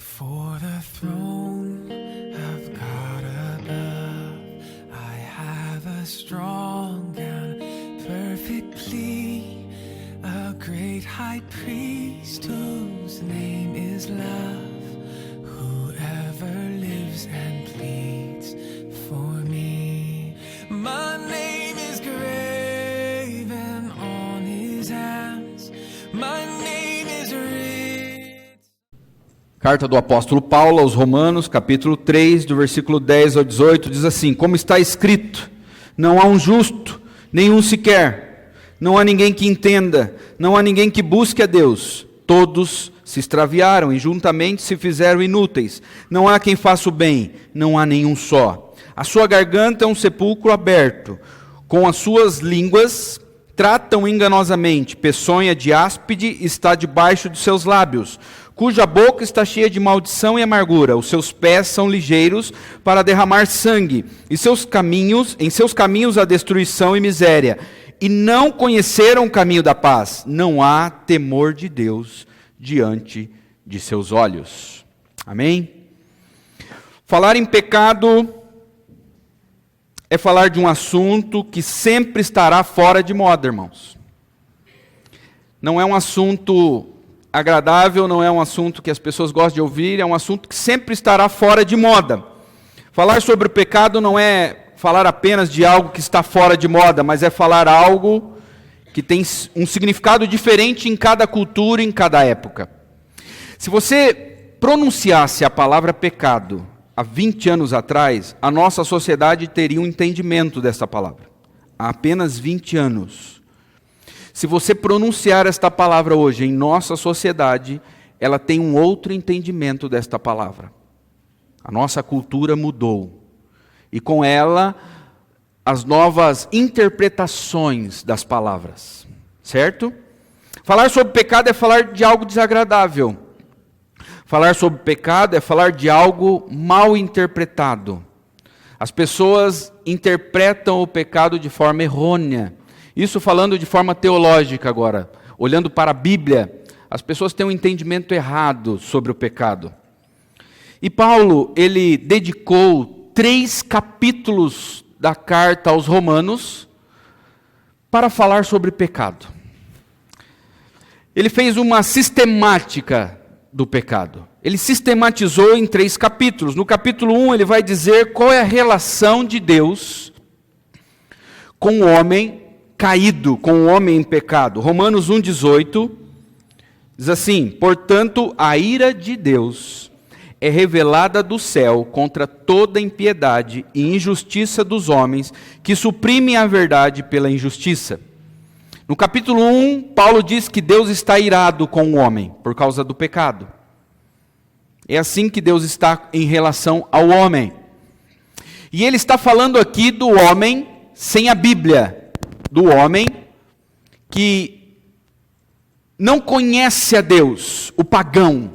Before the throne of God above, I have a strong and perfect plea, a great high priest whose name is love, whoever lives and pleads for me. My name is graven on his hands, my name is written. Carta do apóstolo Paulo aos Romanos, capítulo 3, do versículo 10 ao 18, diz assim: como está escrito, não há um justo, nenhum sequer, não há ninguém que entenda, não há ninguém que busque a Deus, todos se extraviaram e juntamente se fizeram inúteis, não há quem faça o bem, não há nenhum só. A sua garganta é um sepulcro aberto, com as suas línguas tratam enganosamente, peçonha de áspide está debaixo de seus lábios, cuja boca está cheia de maldição e amargura, os seus pés são ligeiros para derramar sangue, e em seus caminhos há destruição e miséria, e não conheceram o caminho da paz, não há temor de Deus diante de seus olhos. Amém? Falar em pecado é falar de um assunto que sempre estará fora de moda, irmãos. Não é um assunto agradável, não é um assunto que as pessoas gostam de ouvir, é um assunto que sempre estará fora de moda. Falar sobre o pecado não é falar apenas de algo que está fora de moda, mas é falar algo que tem um significado diferente em cada cultura, em cada época. Se você pronunciasse a palavra pecado há 20 anos atrás, a nossa sociedade teria um entendimento dessa palavra. Há apenas 20 anos. Se você pronunciar esta palavra hoje em nossa sociedade, ela tem um outro entendimento desta palavra. A nossa cultura mudou. E com ela, as novas interpretações das palavras. Certo? Falar sobre pecado é falar de algo desagradável. Falar sobre pecado é falar de algo mal interpretado. As pessoas interpretam o pecado de forma errônea. Isso falando de forma teológica agora, olhando para a Bíblia, as pessoas têm um entendimento errado sobre o pecado. E Paulo, ele dedicou 3 capítulos da carta aos Romanos para falar sobre pecado. Ele fez uma sistemática do pecado. Ele sistematizou em 3 capítulos. No capítulo 1 ele vai dizer qual é a relação de Deus com o homem caído, com o homem em pecado. Romanos 1,18 diz assim: portanto, a ira de Deus é revelada do céu contra toda impiedade e injustiça dos homens que suprimem a verdade pela injustiça. No capítulo 1, Paulo diz que Deus está irado com o homem por causa do pecado. É assim que Deus está em relação ao homem. E ele está falando aqui do homem sem a Bíblia. Do homem que não conhece a Deus, o pagão.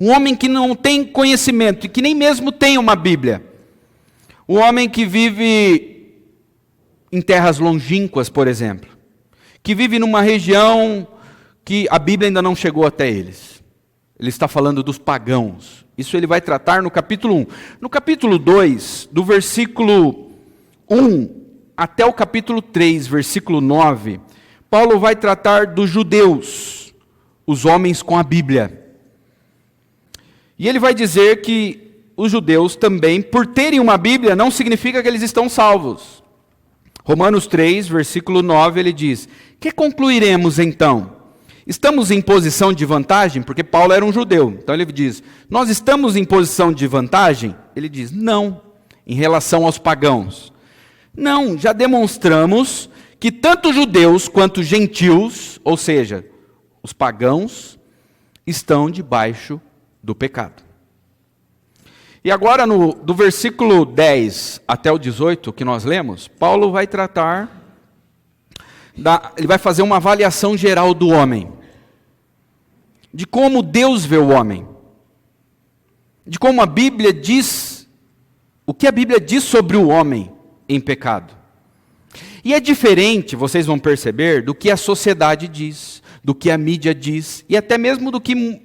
Um homem que não tem conhecimento e que nem mesmo tem uma Bíblia. O homem que vive em terras longínquas, por exemplo. Que vive numa região que a Bíblia ainda não chegou até eles. Ele está falando dos pagãos. Isso ele vai tratar no capítulo 1. No capítulo 2, do versículo 1 até o capítulo 3, versículo 9, Paulo vai tratar dos judeus, os homens com a Bíblia. E ele vai dizer que os judeus também, por terem uma Bíblia, não significa que eles estão salvos. Romanos 3, versículo 9, ele diz: que concluiremos então? Estamos em posição de vantagem? Porque Paulo era um judeu. Então ele diz: nós estamos em posição de vantagem? Ele diz: não, em relação aos pagãos. Não, já demonstramos que tanto judeus quanto gentios, ou seja, os pagãos, estão debaixo do pecado. E agora, do versículo 10 até o 18, que nós lemos, Paulo vai tratar, ele vai fazer uma avaliação geral do homem, de como Deus vê o homem, de como a Bíblia diz, o que a Bíblia diz sobre o homem em pecado. E é diferente, vocês vão perceber, do que a sociedade diz, do que a mídia diz, e até mesmo do que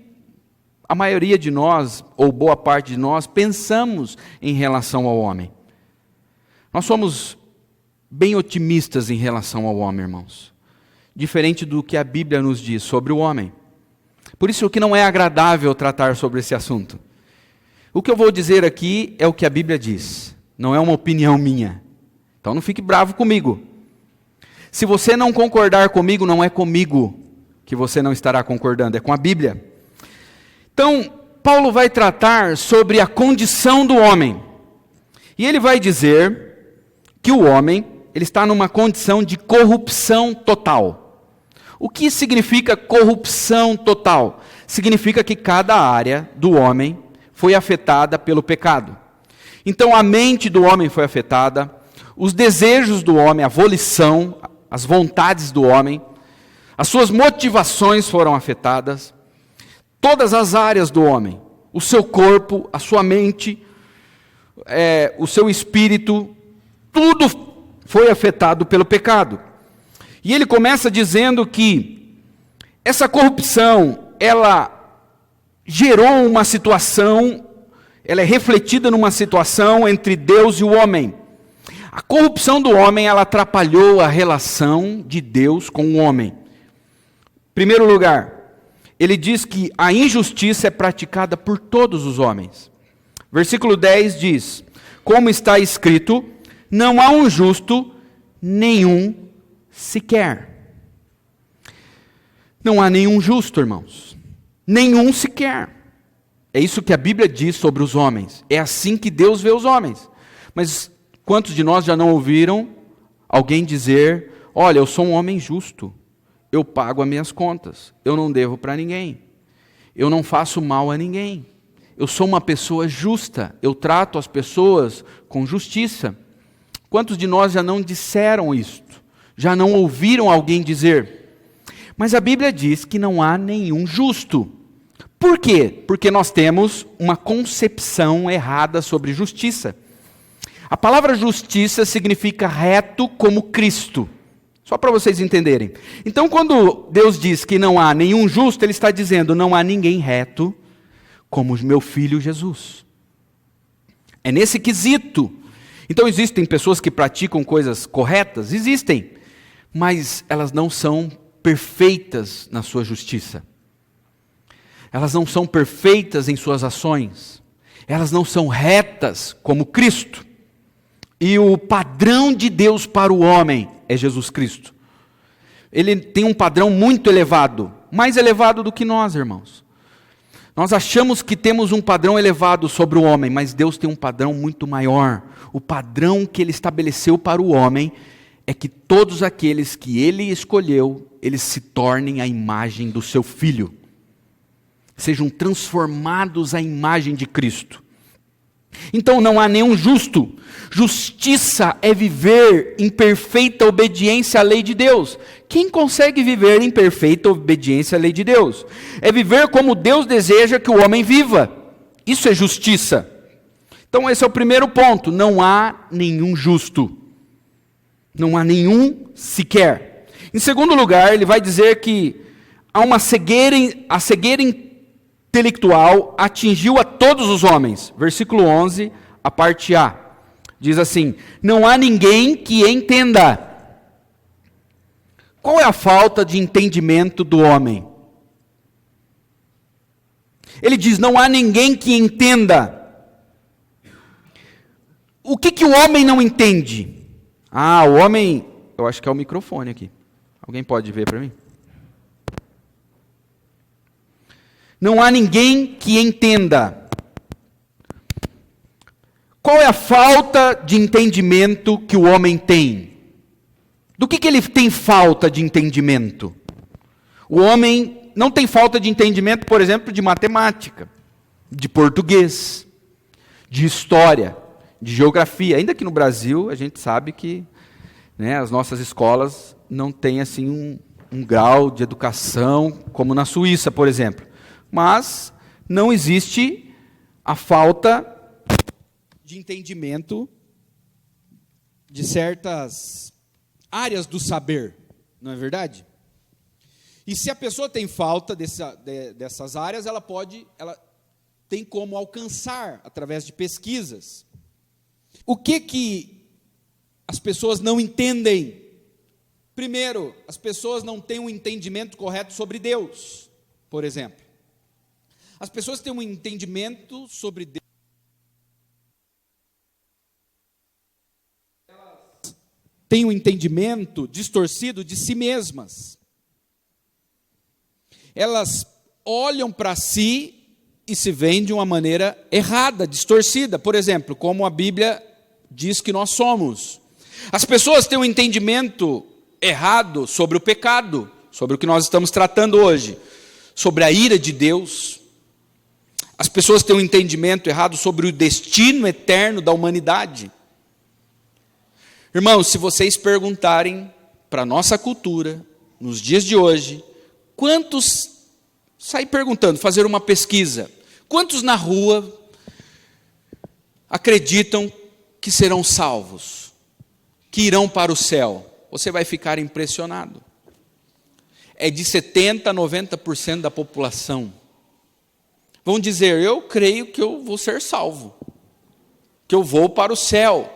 a maioria de nós, ou boa parte de nós, pensamos em relação ao homem. Nós somos bem otimistas em relação ao homem, irmãos. Diferente do que a Bíblia nos diz sobre o homem. Por isso que não é agradável tratar sobre esse assunto. O que eu vou dizer aqui é o que a Bíblia diz. Não é uma opinião minha. Então não fique bravo comigo. Se você não concordar comigo, não é comigo que você não estará concordando, é com a Bíblia. Então, Paulo vai tratar sobre a condição do homem. E ele vai dizer que o homem, ele está numa condição de corrupção total. O que significa corrupção total? Significa que cada área do homem foi afetada pelo pecado. Então a mente do homem foi afetada, os desejos do homem, a volição, as vontades do homem, as suas motivações foram afetadas, todas as áreas do homem, o seu corpo, a sua mente, o seu espírito, tudo foi afetado pelo pecado. E ele começa dizendo que essa corrupção, ela gerou uma situação, ela é refletida numa situação entre Deus e o homem. A corrupção do homem, ela atrapalhou a relação de Deus com o homem. Em primeiro lugar, ele diz que a injustiça é praticada por todos os homens. Versículo 10 diz: como está escrito, não há um justo, nenhum sequer. Não há nenhum justo, irmãos. Nenhum sequer. É isso que a Bíblia diz sobre os homens. É assim que Deus vê os homens. Mas quantos de nós já não ouviram alguém dizer: olha, eu sou um homem justo, eu pago as minhas contas, eu não devo para ninguém, eu não faço mal a ninguém, eu sou uma pessoa justa, eu trato as pessoas com justiça. Quantos de nós já não disseram isto? Já não ouviram alguém dizer? Mas a Bíblia diz que não há nenhum justo. Por quê? Porque nós temos uma concepção errada sobre justiça. A palavra justiça significa reto como Cristo. Só para vocês entenderem. Então, quando Deus diz que não há nenhum justo, Ele está dizendo: não há ninguém reto como o meu filho Jesus. É nesse quesito. Então, existem pessoas que praticam coisas corretas? Existem. Mas elas não são perfeitas na sua justiça. Elas não são perfeitas em suas ações. Elas não são retas como Cristo. E o padrão de Deus para o homem é Jesus Cristo. Ele tem um padrão muito elevado, mais elevado do que nós, irmãos. Nós achamos que temos um padrão elevado sobre o homem, mas Deus tem um padrão muito maior. O padrão que Ele estabeleceu para o homem é que todos aqueles que Ele escolheu, eles se tornem a imagem do seu Filho. Sejam transformados à imagem de Cristo. Então não há nenhum justo. Justiça é viver em perfeita obediência à lei de Deus. Quem consegue viver em perfeita obediência à lei de Deus? É viver como Deus deseja que o homem viva. Isso é justiça. Então esse é o primeiro ponto. Não há nenhum justo. Não há nenhum sequer. Em segundo lugar, ele vai dizer que há uma cegueira, a cegueira intelectual atingiu a todos os homens. Versículo 11, a parte A. Diz assim: não há ninguém que entenda. Qual é a falta de entendimento do homem? Ele diz: não há ninguém que entenda. O que o homem não entende? O homem... Eu acho que é o microfone aqui. Alguém pode ver para mim? Não há ninguém que entenda. Qual é a falta de entendimento que o homem tem? Do que ele tem falta de entendimento? O homem não tem falta de entendimento, por exemplo, de matemática, de português, de história, de geografia. Ainda que no Brasil a gente sabe que as nossas escolas não têm assim um grau de educação como na Suíça, por exemplo. Mas não existe a falta de entendimento de certas áreas do saber, não é verdade? E se a pessoa tem falta dessas áreas, ela tem como alcançar através de pesquisas. O que as pessoas não entendem? Primeiro, as pessoas não têm um entendimento correto sobre Deus, por exemplo. As pessoas têm um entendimento sobre Deus. Elas têm um entendimento distorcido de si mesmas. Elas olham para si e se veem de uma maneira errada, distorcida. Por exemplo, como a Bíblia diz que nós somos. As pessoas têm um entendimento errado sobre o pecado, sobre o que nós estamos tratando hoje, sobre a ira de Deus. As pessoas têm um entendimento errado sobre o destino eterno da humanidade. Irmãos, se vocês perguntarem para a nossa cultura, nos dias de hoje, quantos, sair perguntando, fazer uma pesquisa, quantos na rua acreditam que serão salvos, que irão para o céu? Você vai ficar impressionado. É de 70% a 90% da população. Vão dizer, eu creio que eu vou ser salvo, que eu vou para o céu,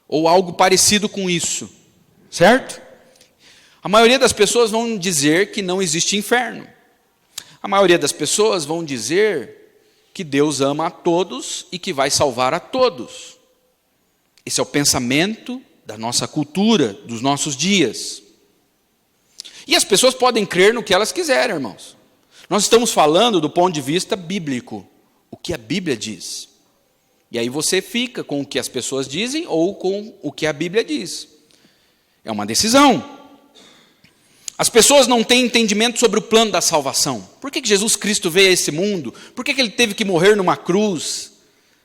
ou algo parecido com isso, certo? A maioria das pessoas vão dizer que não existe inferno. A maioria das pessoas vão dizer que Deus ama a todos e que vai salvar a todos. Esse é o pensamento da nossa cultura, dos nossos dias. E as pessoas podem crer no que elas quiserem, irmãos. Nós estamos falando do ponto de vista bíblico, o que a Bíblia diz. E aí você fica com o que as pessoas dizem ou com o que a Bíblia diz. É uma decisão. As pessoas não têm entendimento sobre o plano da salvação. Por que Jesus Cristo veio a esse mundo? Por que Ele teve que morrer numa cruz?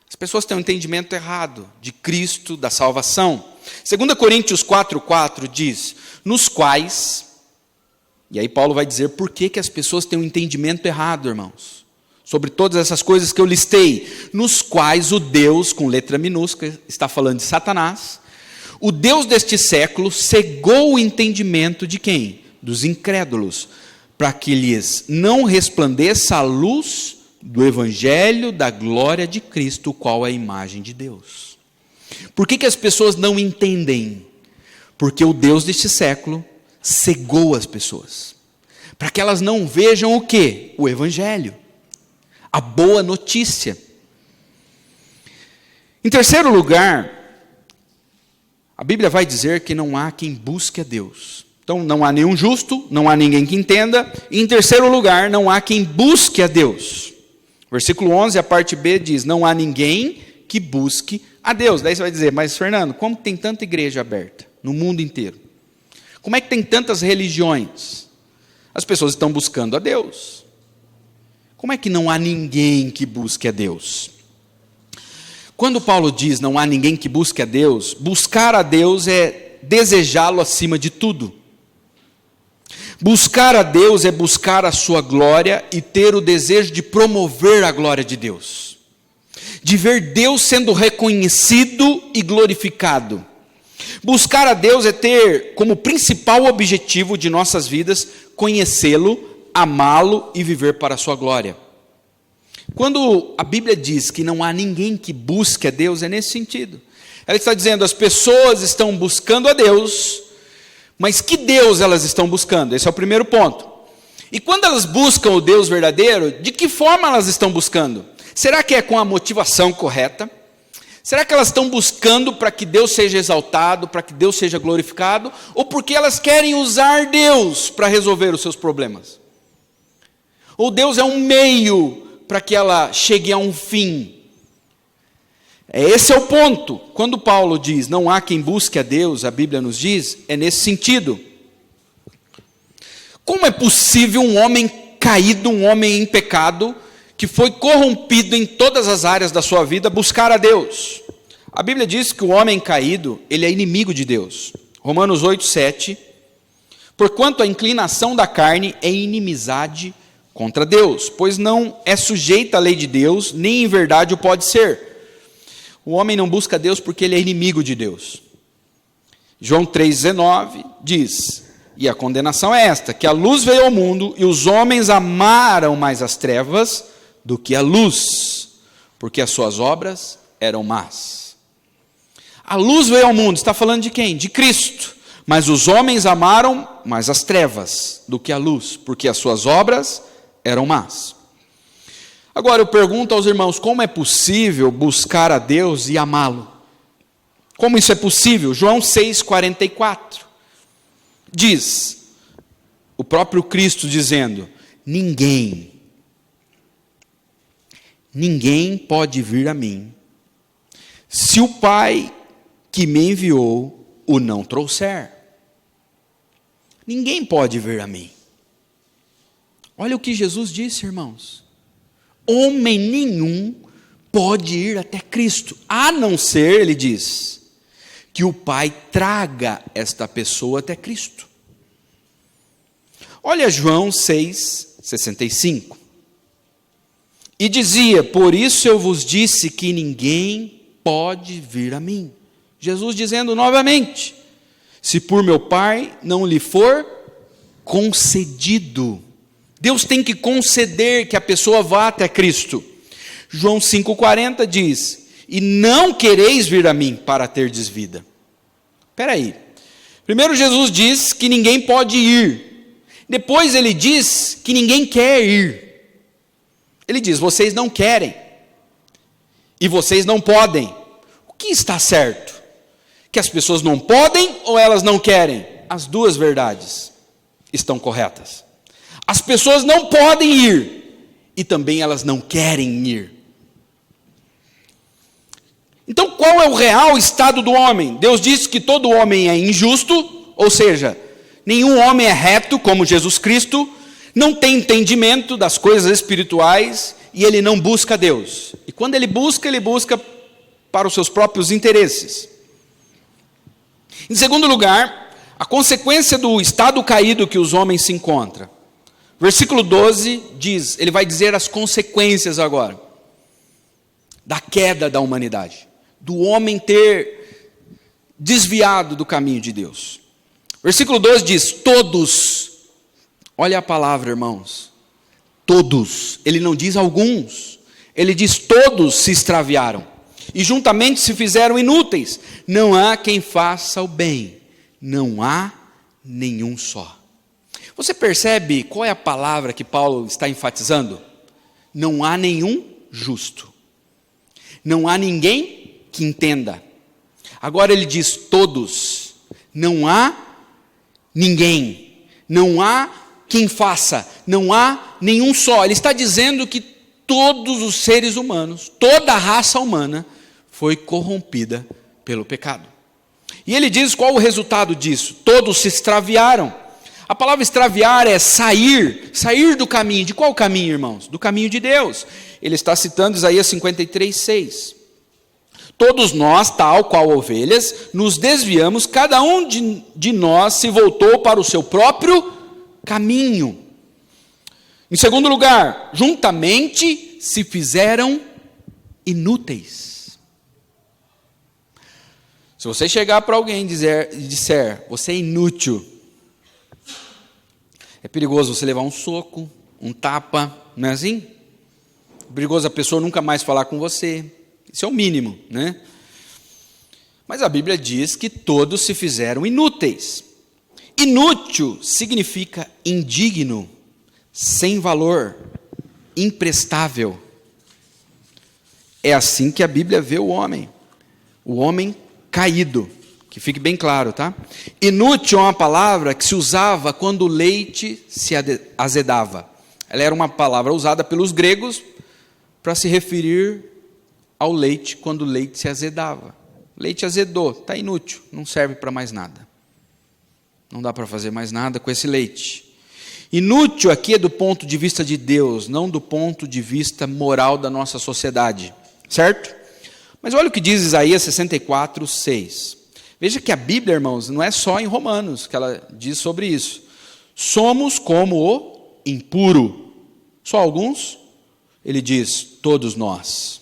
As pessoas têm um entendimento errado de Cristo, da salvação. 2 Coríntios 4,4 diz, nos quais, e aí Paulo vai dizer por que as pessoas têm um entendimento errado, irmãos, sobre todas essas coisas que eu listei, nos quais o Deus, com letra minúscula, está falando de Satanás, o Deus deste século cegou o entendimento de quem? Dos incrédulos, para que lhes não resplandeça a luz do evangelho da glória de Cristo, o qual é a imagem de Deus. Por que as pessoas não entendem? Porque o Deus deste século cegou as pessoas, para que elas não vejam o quê? O evangelho, a boa notícia. Em terceiro lugar, a Bíblia vai dizer que não há quem busque a Deus. Então não há nenhum justo, não há ninguém que entenda, e em terceiro lugar, não há quem busque a Deus. Versículo 11, a parte B diz, não há ninguém que busque a Deus. Daí você vai dizer, mas Fernando, como tem tanta igreja aberta no mundo inteiro? Como é que tem tantas religiões? As pessoas estão buscando a Deus. Como é que não há ninguém que busque a Deus? Quando Paulo diz não há ninguém que busque a Deus, buscar a Deus é desejá-lo acima de tudo. Buscar a Deus é buscar a sua glória e ter o desejo de promover a glória de Deus. De ver Deus sendo reconhecido e glorificado. Buscar a Deus é ter como principal objetivo de nossas vidas conhecê-lo, amá-lo e viver para a sua glória. Quando a Bíblia diz que não há ninguém que busque a Deus, é nesse sentido. Ela está dizendo, as pessoas estão buscando a Deus, mas que Deus elas estão buscando? Esse é o primeiro ponto. E quando elas buscam o Deus verdadeiro, de que forma elas estão buscando? Será que é com a motivação correta? Será que elas estão buscando para que Deus seja exaltado, para que Deus seja glorificado? Ou porque elas querem usar Deus para resolver os seus problemas? Ou Deus é um meio para que ela chegue a um fim? Esse é o ponto. Quando Paulo diz, não há quem busque a Deus, a Bíblia nos diz, é nesse sentido. Como é possível um homem caído, um homem em pecado, que foi corrompido em todas as áreas da sua vida, buscar a Deus? A Bíblia diz que o homem caído, ele é inimigo de Deus. Romanos 8:7, porquanto a inclinação da carne é inimizade contra Deus, pois não é sujeita à lei de Deus, nem em verdade o pode ser. O homem não busca Deus porque ele é inimigo de Deus. João 3,19 diz, E a condenação é esta, que a luz veio ao mundo e os homens amaram mais as trevas do que a luz, porque as suas obras eram más. A luz veio ao mundo, está falando de quem? De Cristo. Mas os homens amaram mais as trevas do que a luz, porque as suas obras eram más. Agora eu pergunto aos irmãos, como é possível buscar a Deus e amá-lo? Como isso é possível? João 6,44 diz, o próprio Cristo dizendo, ninguém pode vir a mim, se o Pai que me enviou o não trouxer. Ninguém pode vir a mim. Olha o que Jesus disse, irmãos. Homem nenhum pode ir até Cristo, a não ser, ele diz, que o Pai traga esta pessoa até Cristo. Olha João 6,65. E dizia, por isso eu vos disse que ninguém pode vir a mim. Jesus dizendo novamente, se por meu Pai não lhe for concedido. Deus tem que conceder que a pessoa vá até Cristo. João 5,40 diz, e não quereis vir a mim para terdes vida. Espera aí. Primeiro Jesus diz que ninguém pode ir. Depois ele diz que ninguém quer ir. Ele diz, vocês não querem. E vocês não podem. O que está certo? Que as pessoas não podem ou elas não querem? As duas verdades estão corretas. As pessoas não podem ir. E também elas não querem ir. Então, qual é o real estado do homem? Deus diz que todo homem é injusto, ou seja, nenhum homem é reto como Jesus Cristo, não tem entendimento das coisas espirituais e ele não busca Deus. E quando ele busca para os seus próprios interesses. Em segundo lugar, a consequência do estado caído que os homens se encontram. Versículo 12 diz, ele vai dizer as consequências agora, da queda da humanidade. Do homem ter desviado do caminho de Deus. Versículo 12 diz, todos, olha a palavra, irmãos, todos, ele não diz alguns, ele diz todos se extraviaram, e juntamente se fizeram inúteis, não há quem faça o bem, não há nenhum só. Você percebe qual é a palavra que Paulo está enfatizando? Não há nenhum justo, não há ninguém que entenda. Agora ele diz todos, não há ninguém, não há quem faça, não há nenhum só. Ele está dizendo que todos os seres humanos, toda a raça humana foi corrompida pelo pecado. E ele diz qual o resultado disso? Todos se extraviaram. A palavra extraviar é sair do caminho. De qual caminho, irmãos? Do caminho de Deus. Ele está citando Isaías 53:6. Todos nós, tal qual ovelhas, nos desviamos, cada um de nós se voltou para o seu próprio caminho. Em segundo lugar, juntamente se fizeram inúteis. Se você chegar para alguém e disser, você é inútil, é perigoso você levar um soco, um tapa, não é assim? É perigoso a pessoa nunca mais falar com você. Isso é o mínimo, né? Mas a Bíblia diz que todos se fizeram inúteis. Inútil significa indigno, sem valor, imprestável. É assim que a Bíblia vê o homem caído, que fique bem claro, tá? Inútil é uma palavra que se usava quando o leite se azedava. Ela era uma palavra usada pelos gregos para se referir ao leite quando o leite se azedava. Leite azedou, está inútil, não serve para mais nada. Não dá para fazer mais nada com esse leite. Inútil aqui é do ponto de vista de Deus, não do ponto de vista moral da nossa sociedade, certo? Mas olha o que diz Isaías 64:6. Veja que a Bíblia, irmãos, não é só em Romanos que ela diz sobre isso. Somos como o impuro. Só alguns? Ele diz, todos nós.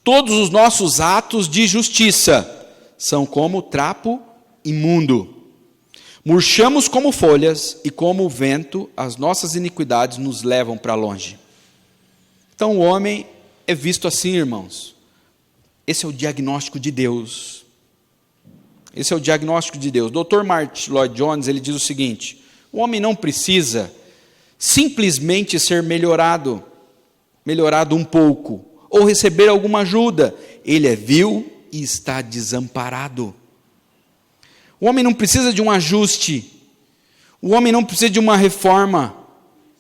Todos os nossos atos de justiça são como trapo imundo. Murchamos como folhas e como o vento, as nossas iniquidades nos levam para longe. Então o homem é visto assim, irmãos. Esse é o diagnóstico de Deus. Esse é o diagnóstico de Deus. Dr. Martin Lloyd Jones, ele diz o seguinte: o homem não precisa simplesmente ser melhorado um pouco, ou receber alguma ajuda. Ele é vil e está desamparado. O homem não precisa de um ajuste. O homem não precisa de uma reforma.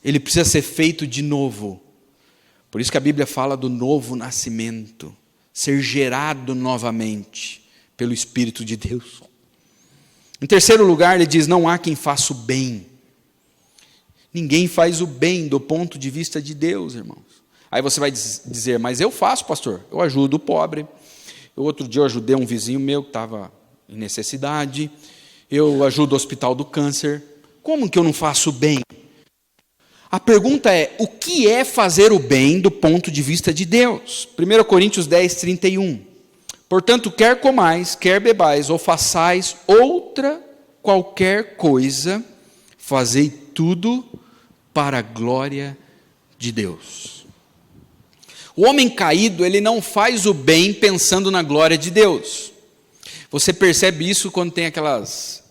Ele precisa ser feito de novo. Por isso que a Bíblia fala do novo nascimento, ser gerado novamente pelo Espírito de Deus. Em terceiro lugar, ele diz: não há quem faça o bem. Ninguém faz o bem do ponto de vista de Deus, irmãos. Aí você vai dizer: mas eu faço, pastor, eu ajudo o pobre. Outro dia eu ajudei um vizinho meu que estava em necessidade, eu ajudo o hospital do câncer. Como que eu não faço o bem? A pergunta é: o que é fazer o bem do ponto de vista de Deus? 1 Coríntios 10, 31. Portanto, quer comais, quer bebais, ou façais outra qualquer coisa, fazei tudo para a glória de Deus. O homem caído, ele não faz o bem pensando na glória de Deus. Você percebe isso quando tem aquelas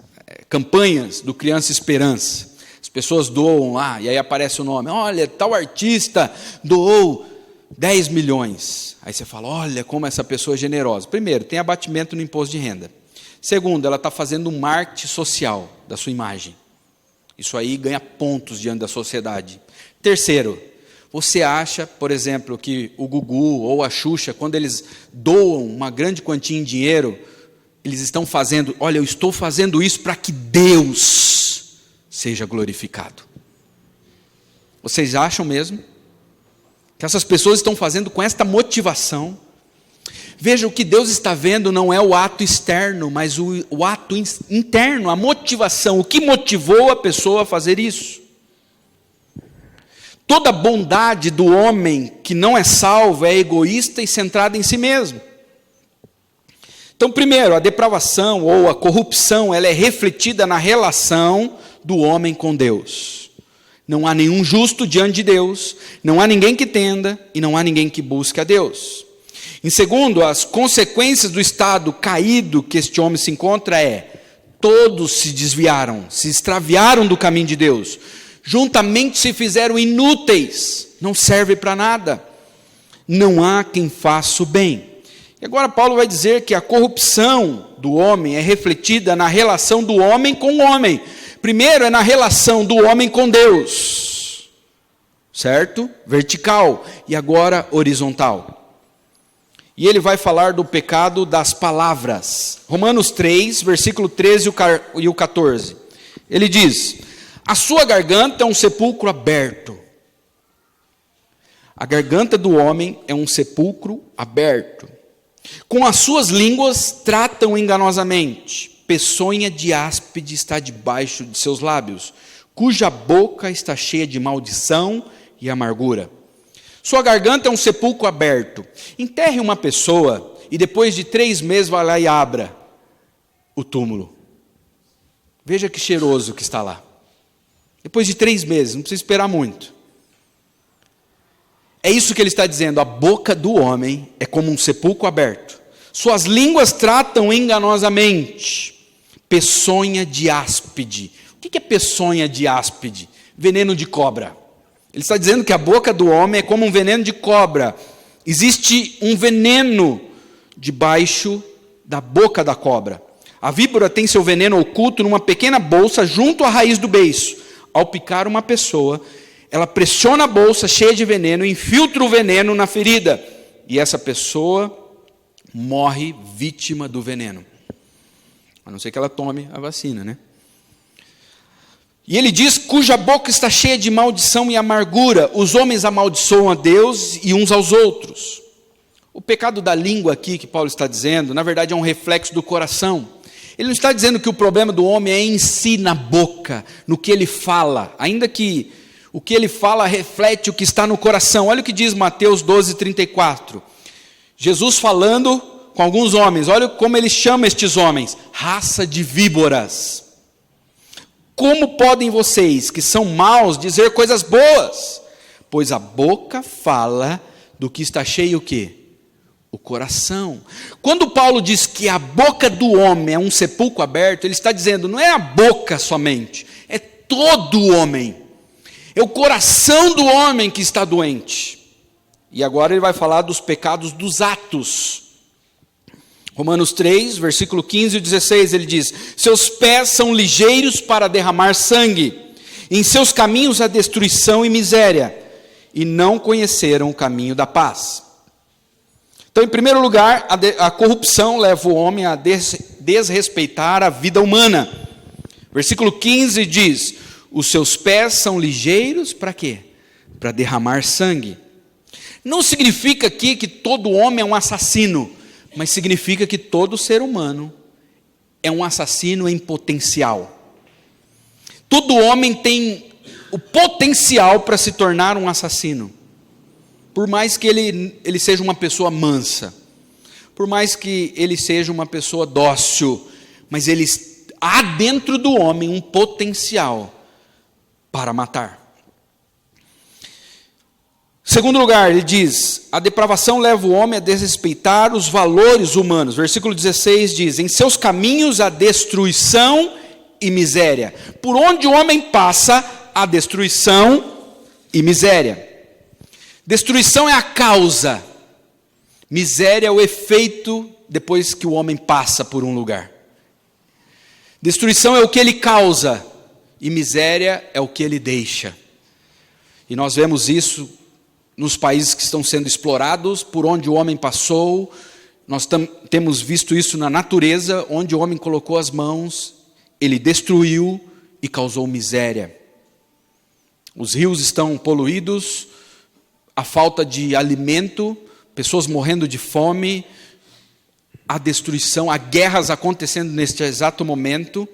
campanhas do Criança Esperança. As pessoas doam lá, e aí aparece o nome: olha, tal artista doou 10 milhões. Aí você fala: olha como essa pessoa é generosa. Primeiro, tem abatimento no imposto de renda. Segundo, ela está fazendo um marketing social da sua imagem. Isso aí ganha pontos diante da sociedade. Terceiro, você acha, por exemplo, que o Gugu ou a Xuxa, quando eles doam uma grande quantia em dinheiro, eles estão fazendo: olha, eu estou fazendo isso para que Deus seja glorificado. Vocês acham mesmo que essas pessoas estão fazendo com esta motivação? Veja, o que Deus está vendo não é o ato externo, mas o ato interno, a motivação, o que motivou a pessoa a fazer isso. Toda bondade do homem que não é salvo é egoísta e centrada em si mesmo. Então, primeiro, a depravação ou a corrupção, ela é refletida na relação do homem com Deus. Não há nenhum justo diante de Deus, não há ninguém que tenda e não há ninguém que busque a Deus. Em segundo, as consequências do estado caído que este homem se encontra todos se desviaram, se extraviaram do caminho de Deus, juntamente se fizeram inúteis, não serve para nada. Não há quem faça o bem. E agora Paulo vai dizer que a corrupção do homem é refletida na relação do homem com o homem. Primeiro é na relação do homem com Deus, certo? Vertical. E agora horizontal. E ele vai falar do pecado das palavras. Romanos 3, versículo 13 e o 14. Ele diz: a sua garganta é um sepulcro aberto. A garganta do homem é um sepulcro aberto. Com as suas línguas tratam enganosamente. Peçonha de áspide está debaixo de seus lábios, cuja boca está cheia de maldição e amargura. Sua garganta é um sepulcro aberto. Enterre uma pessoa e depois de 3 meses vai lá e abra o túmulo. Veja que cheiroso que está lá. Depois de 3 meses, não precisa esperar muito. É isso que ele está dizendo: a boca do homem é como um sepulcro aberto. Suas línguas tratam enganosamente. Peçonha de áspide. O que é peçonha de áspide? Veneno de cobra. Ele está dizendo que a boca do homem é como um veneno de cobra. Existe um veneno debaixo da boca da cobra. A víbora tem seu veneno oculto numa pequena bolsa junto à raiz do beiço. Ao picar uma pessoa, ela pressiona a bolsa cheia de veneno, infiltra o veneno na ferida. E essa pessoa morre vítima do veneno. A não ser que ela tome a vacina, né? E ele diz: cuja boca está cheia de maldição e amargura. Os homens amaldiçoam a Deus e uns aos outros. O pecado da língua aqui, que Paulo está dizendo, na verdade é um reflexo do coração. Ele não está dizendo que o problema do homem é em si, na boca, no que ele fala, ainda que o que ele fala reflete o que está no coração. Olha o que diz Mateus 12, 34. Jesus falando com alguns homens, olha como ele chama estes homens: raça de víboras. Como podem vocês, que são maus, dizer coisas boas? Pois a boca fala do que está cheio o quê? O coração. Quando Paulo diz que a boca do homem é um sepulcro aberto, ele está dizendo, não é a boca somente, é todo o homem. É o coração do homem que está doente. E agora ele vai falar dos pecados dos atos. Romanos 3, versículo 15 e 16, ele diz, seus pés são ligeiros para derramar sangue, em seus caminhos há destruição e miséria, e não conheceram o caminho da paz. Então, em primeiro lugar, a corrupção leva o homem a desrespeitar a vida humana. Versículo 15 diz, os seus pés são ligeiros para quê? Para derramar sangue. Não significa aqui que todo homem é um assassino, mas significa que todo ser humano é um assassino em potencial. Todo homem tem o potencial para se tornar um assassino. Por mais que ele seja uma pessoa mansa, por mais que ele seja uma pessoa dócil, mas há dentro do homem um potencial para matar. Segundo lugar, ele diz, a depravação leva o homem a desrespeitar os valores humanos. Versículo 16 diz, em seus caminhos há destruição e miséria. Por onde o homem passa, há destruição e miséria. Destruição é a causa, miséria é o efeito depois que o homem passa por um lugar. Destruição é o que ele causa, e miséria é o que ele deixa. E nós vemos isso nos países que estão sendo explorados, por onde o homem passou. Nós temos visto isso na natureza, onde o homem colocou as mãos, ele destruiu e causou miséria. Os rios estão poluídos, a falta de alimento, pessoas morrendo de fome, a destruição, há guerras acontecendo neste exato momento.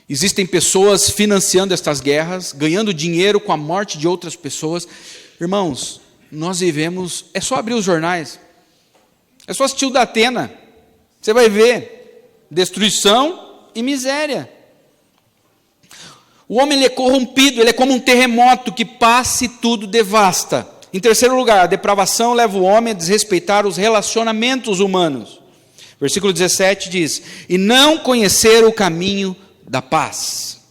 Existem pessoas financiando estas guerras, ganhando dinheiro com a morte de outras pessoas. Irmãos, nós vivemos, é só abrir os jornais, é só assistir o da Atena, você vai ver destruição e miséria. O homem ele é corrompido, ele é como um terremoto que passa e tudo devasta. Em terceiro lugar, a depravação leva o homem a desrespeitar os relacionamentos humanos. Versículo 17 diz, e não conhecer o caminho da paz.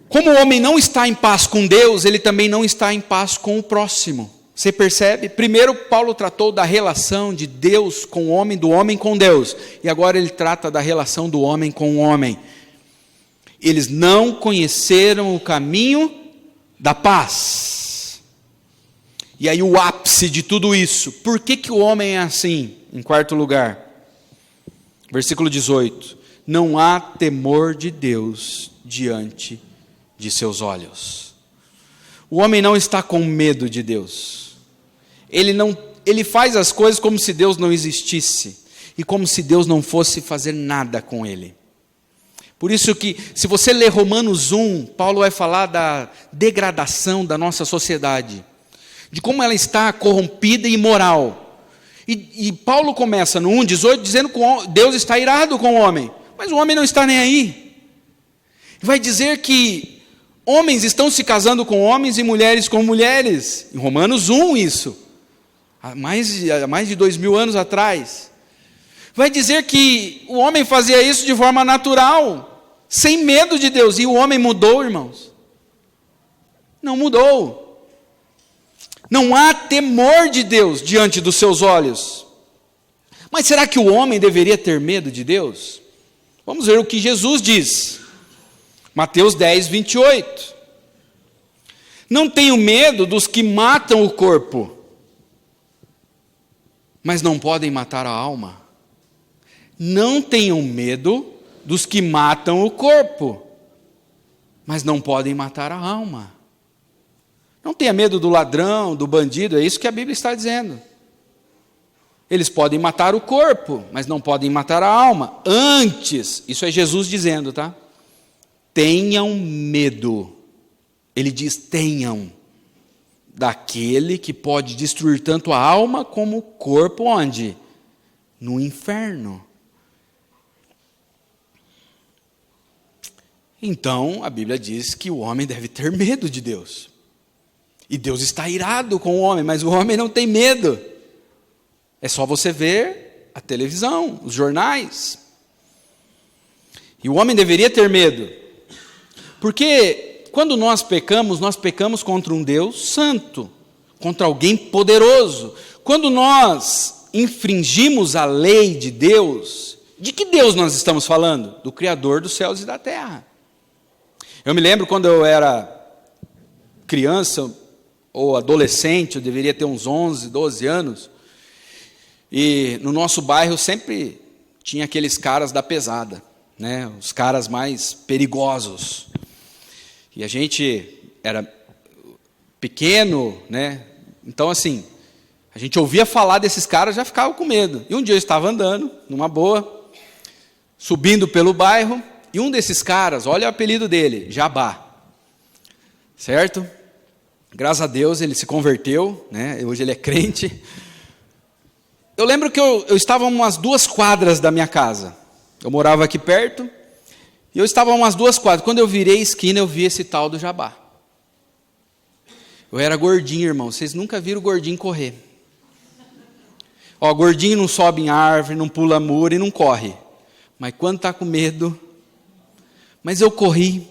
Como o homem não está em paz com Deus, ele também não está em paz com o próximo. Você percebe? Primeiro Paulo tratou da relação de Deus com o homem, do homem com Deus. E agora ele trata da relação do homem com o homem. Eles não conheceram o caminho da paz. E aí o ápice de tudo isso. Por que o homem é assim? Em quarto lugar, versículo 18. Não há temor de Deus diante de seus olhos. O homem não está com medo de Deus. Ele faz as coisas como se Deus não existisse. E como se Deus não fosse fazer nada com ele. Por isso que, se você ler Romanos 1, Paulo vai falar da degradação da nossa sociedade. De como ela está corrompida e imoral. E Paulo começa no 1,18 dizendo que Deus está irado com o homem. Mas o homem não está nem aí. Vai dizer que homens estão se casando com homens e mulheres com mulheres. Em Romanos 1 isso. Há mais de 2000 anos atrás. Vai dizer que o homem fazia isso de forma natural. Sem medo de Deus. E o homem mudou, irmãos? Não mudou. Não há temor de Deus diante dos seus olhos. Mas será que o homem deveria ter medo de Deus? Vamos ver o que Jesus diz. Mateus 10, 28. Não tenham medo dos que matam o corpo, mas não podem matar a alma. Não tenham medo dos que matam o corpo, mas não podem matar a alma. Não tenha medo do ladrão, do bandido, é isso que a Bíblia está dizendo. Eles podem matar o corpo, mas não podem matar a alma. Antes, isso é Jesus dizendo, tá? Tenham medo. Ele diz, tenham. Daquele que pode destruir tanto a alma como o corpo, onde? No inferno. Então a Bíblia diz que o homem deve ter medo de Deus. E Deus está irado com o homem, mas o homem não tem medo. É só você ver a televisão, os jornais. E o homem deveria ter medo. Porque quando nós pecamos contra um Deus santo, contra alguém poderoso. Quando nós infringimos a lei de Deus, de que Deus nós estamos falando? Do Criador dos céus e da terra. Eu me lembro quando eu era criança ou adolescente, eu deveria ter uns 11, 12 anos, e no nosso bairro sempre tinha aqueles caras da pesada, né? Os caras mais perigosos. E a gente era pequeno, né? Então assim, a gente ouvia falar desses caras, já ficava com medo. E um dia eu estava andando, numa boa, subindo pelo bairro, e um desses caras, olha o apelido dele, Jabá, certo? Graças a Deus ele se converteu, né? Hoje ele é crente. Eu lembro que eu estava a umas 2 quadras da minha casa, eu morava aqui perto, e eu estava a umas 2 quadras, quando eu virei a esquina eu vi esse tal do Jabá. Eu era gordinho, irmão, vocês nunca viram o gordinho correr. Ó, gordinho não sobe em árvore, não pula muro e não corre. Mas quando está com medo... Mas eu corri,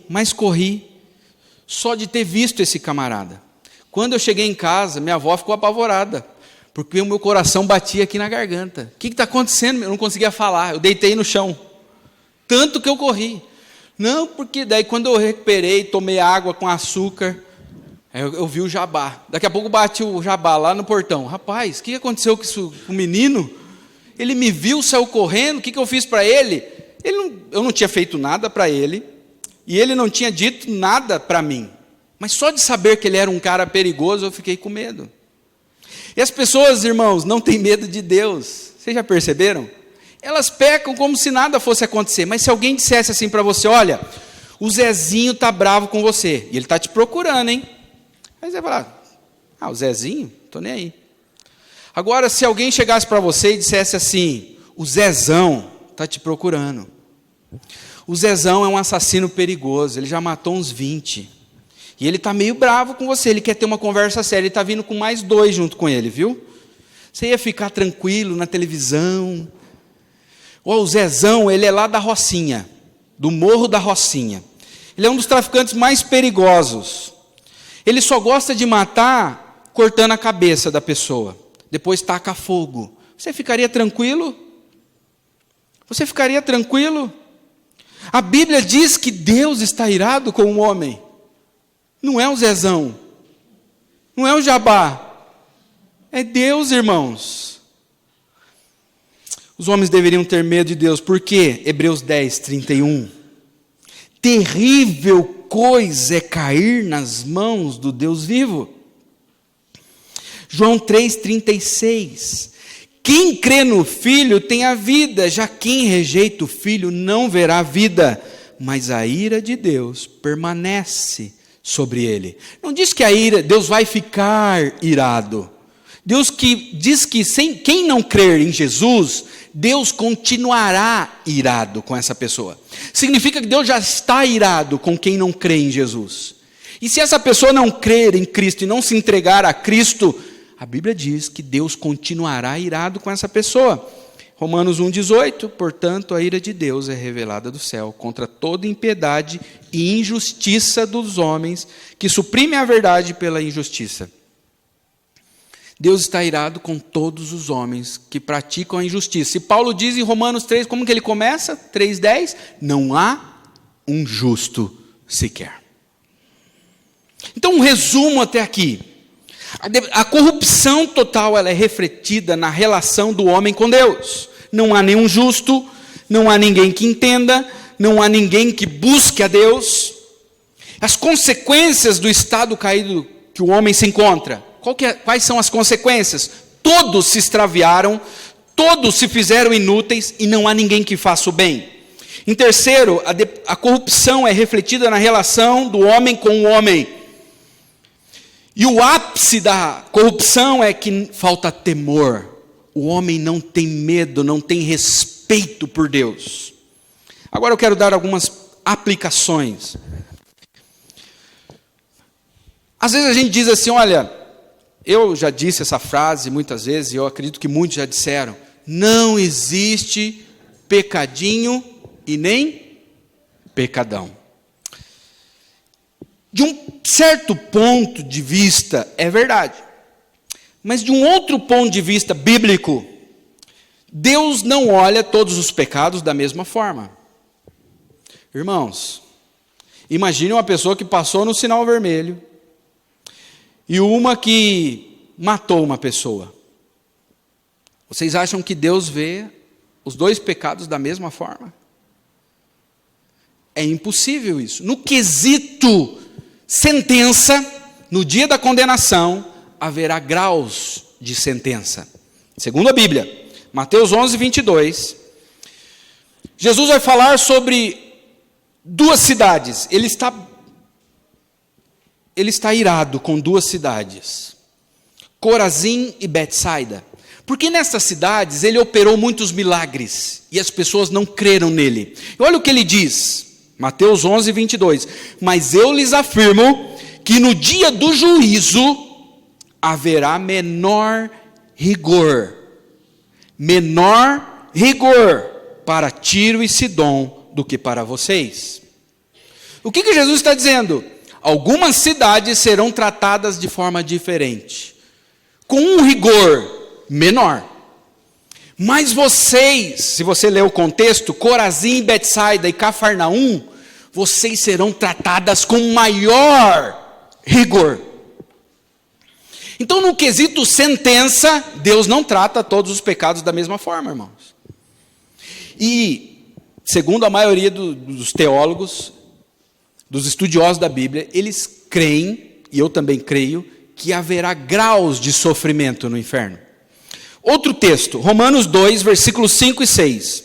só de ter visto esse camarada. Quando eu cheguei em casa, minha avó ficou apavorada, porque o meu coração batia aqui na garganta. O que está acontecendo? Eu não conseguia falar, eu deitei no chão. Tanto que eu corri. Não, porque daí quando eu recuperei, tomei água com açúcar, eu vi o Jabá. Daqui a pouco bate o Jabá lá no portão. Rapaz, o que aconteceu com o menino? Ele me viu, saiu correndo, o que eu fiz para ele? Eu não tinha feito nada para ele, e ele não tinha dito nada para mim. Mas só de saber que ele era um cara perigoso, eu fiquei com medo. E as pessoas, irmãos, não têm medo de Deus. Vocês já perceberam? Elas pecam como se nada fosse acontecer. Mas se alguém dissesse assim para você, olha, o Zezinho está bravo com você, e ele está te procurando, hein? Aí você vai falar, o Zezinho? Estou nem aí. Agora, se alguém chegasse para você e dissesse assim, o Zezão está te procurando. O Zezão é um assassino perigoso, ele já matou uns 20. E ele está meio bravo com você, ele quer ter uma conversa séria, ele está vindo com mais 2 junto com ele, viu? Você ia ficar tranquilo na televisão. O Zezão, ele é lá da Rocinha, do Morro da Rocinha. Ele é um dos traficantes mais perigosos. Ele só gosta de matar cortando a cabeça da pessoa. Depois taca fogo. Você ficaria tranquilo? Você ficaria tranquilo? A Bíblia diz que Deus está irado com o homem. Não é o Zezão. Não é o Jabá. É Deus, irmãos. Os homens deveriam ter medo de Deus. Por quê? Hebreus 10, 31. Terrível coisa é cair nas mãos do Deus vivo. João 3, 36. Quem crê no Filho tem a vida, já quem rejeita o Filho não verá vida, mas a ira de Deus permanece sobre ele. Não diz que a ira, Deus vai ficar irado. Deus diz que quem não crer em Jesus, Deus continuará irado com essa pessoa. Significa que Deus já está irado com quem não crê em Jesus. E se essa pessoa não crer em Cristo e não se entregar a Cristo, a Bíblia diz que Deus continuará irado com essa pessoa. Romanos 1,18, portanto, a ira de Deus é revelada do céu contra toda impiedade e injustiça dos homens que suprimem a verdade pela injustiça. Deus está irado com todos os homens que praticam a injustiça. E Paulo diz em Romanos 3, como que ele começa? 3,10, não há um justo sequer. Então, um resumo até aqui. A corrupção total ela é refletida na relação do homem com Deus. Não há nenhum justo, não há ninguém que entenda, não há ninguém que busque a Deus. As consequências do estado caído que o homem se encontra, quais são as consequências? Todos se extraviaram, todos se fizeram inúteis e não há ninguém que faça o bem. Em terceiro, a corrupção é refletida na relação do homem com o homem. E o ápice da corrupção é que falta temor. O homem não tem medo, não tem respeito por Deus. Agora eu quero dar algumas aplicações. Às vezes a gente diz assim, olha, eu já disse essa frase muitas vezes, e eu acredito que muitos já disseram, não existe pecadinho e nem pecadão. De um certo ponto de vista, é verdade. Mas de um outro ponto de vista bíblico, Deus não olha todos os pecados da mesma forma. Irmãos, imagine uma pessoa que passou no sinal vermelho e uma que matou uma pessoa. Vocês acham que Deus vê os dois pecados da mesma forma? É impossível isso. No quesito sentença, no dia da condenação, haverá graus de sentença. Segundo a Bíblia, Mateus 11, 22, Jesus vai falar sobre duas cidades. Ele está irado com duas cidades, Corazim e Betsaida. Porque nessas cidades ele operou muitos milagres e as pessoas não creram nele. E olha o que ele diz, Mateus 11, 22. Mas eu lhes afirmo que no dia do juízo haverá menor rigor para Tiro e Sidom do que para vocês. O que Jesus está dizendo? Algumas cidades serão tratadas de forma diferente, com um rigor menor. Mas vocês, se você ler o contexto, Corazim, Betsaida e Cafarnaum, vocês serão tratadas com maior rigor. Então, no quesito sentença, Deus não trata todos os pecados da mesma forma, irmãos. E, segundo a maioria dos teólogos, dos estudiosos da Bíblia, eles creem, e eu também creio, que haverá graus de sofrimento no inferno. Outro texto, Romanos 2, versículos 5 e 6.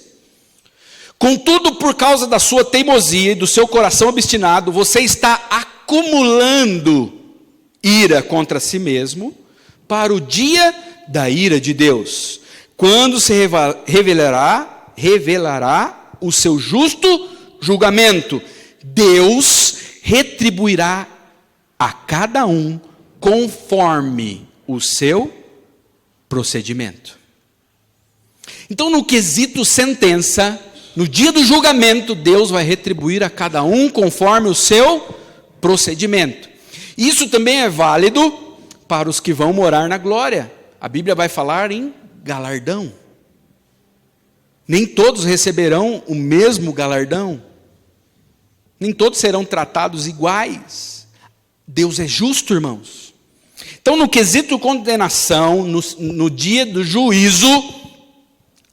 Contudo, por causa da sua teimosia e do seu coração obstinado, você está acumulando ira contra si mesmo para o dia da ira de Deus, quando se revelará o seu justo julgamento. Deus retribuirá a cada um conforme o seu procedimento. Então, no quesito sentença, no dia do julgamento, Deus vai retribuir a cada um conforme o seu procedimento. Isso também é válido para os que vão morar na glória. A Bíblia vai falar em galardão. Nem todos receberão o mesmo galardão. Nem todos serão tratados iguais. Deus é justo, irmãos. Então, no quesito condenação, no dia do juízo,